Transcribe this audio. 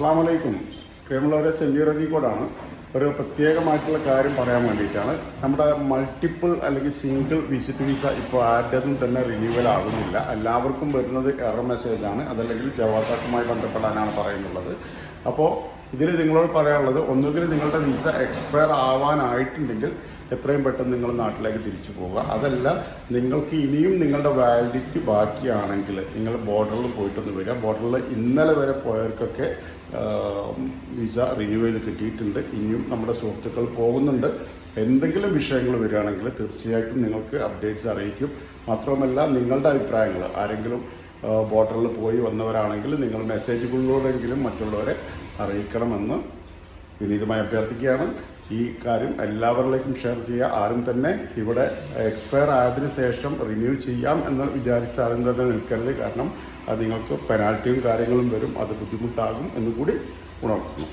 അസ്സാം വലൈക്കും. പ്രിയമുള്ളവരെ, സെമീർ അരീക്കോടാണ്. ഒരു പ്രത്യേകമായിട്ടുള്ള കാര്യം പറയാൻ വേണ്ടിയിട്ടാണ്. നമ്മുടെ മൾട്ടിപ്പിൾ അല്ലെങ്കിൽ സിംഗിൾ വിസിറ്റ് വിസ ഇപ്പോൾ ആരുടേതും തന്നെ റിന്യൂവൽ ആകുന്നില്ല. എല്ലാവർക്കും വരുന്നത് എറർ മെസ്സേജാണ്. അതല്ലെങ്കിൽ ജവാസാറ്റുമായി ബന്ധപ്പെടാനാണ് പറയുന്നുള്ളത്. അപ്പോൾ ഇതിൽ നിങ്ങളോട് പറയാനുള്ളത്, ഒന്നുകിൽ നിങ്ങളുടെ വിസ എക്സ്പയർ ആവാനായിട്ടുണ്ടെങ്കിൽ എത്രയും പെട്ടെന്ന് നിങ്ങൾ നാട്ടിലേക്ക് തിരിച്ചു പോവുക. അതല്ല, നിങ്ങൾക്ക് ഇനിയും നിങ്ങളുടെ വാലിഡിറ്റി ബാക്കിയാണെങ്കിൽ നിങ്ങൾ ബോർഡറിൽ പോയിട്ടൊന്ന് വരിക. ബോർഡറിൽ ഇന്നലെ വരെ പോയവർക്കൊക്കെ വിസ റിന്യൂ ചെയ്ത് കിട്ടിയിട്ടുണ്ട്. ഇനിയും നമ്മുടെ സുഹൃത്തുക്കൾ പോകുന്നുണ്ട്. എന്തെങ്കിലും വിഷയങ്ങൾ വരികയാണെങ്കിൽ തീർച്ചയായിട്ടും നിങ്ങൾക്ക് അപ്ഡേറ്റ്സ് അറിയിക്കും. മാത്രവുമല്ല, നിങ്ങളുടെ അഭിപ്രായങ്ങൾ, ആരെങ്കിലും ബോർഡറിൽ പോയി വന്നവരാണെങ്കിൽ നിങ്ങൾ മെസ്സേജുകളിലൂടെങ്കിലും മറ്റുള്ളവരെ അറിയിക്കണമെന്ന് വിനീതമായി അഭ്യർത്ഥിക്കുകയാണ്. ഈ കാര്യം എല്ലാവരിലേക്കും ഷെയർ ചെയ്യുക. ആരും തന്നെ ഇവിടെ എക്സ്പയർ ആയതിനു ശേഷം റിന്യൂ ചെയ്യാം എന്ന് വിചാരിച്ച ആരും തന്നെ നിൽക്കരുത്. കാരണം അത് നിങ്ങൾക്ക് പെനാൽറ്റിയും കാര്യങ്ങളും വരും. അത് ബുദ്ധിമുട്ടാകും എന്നുകൂടി ഉണർത്തുന്നു.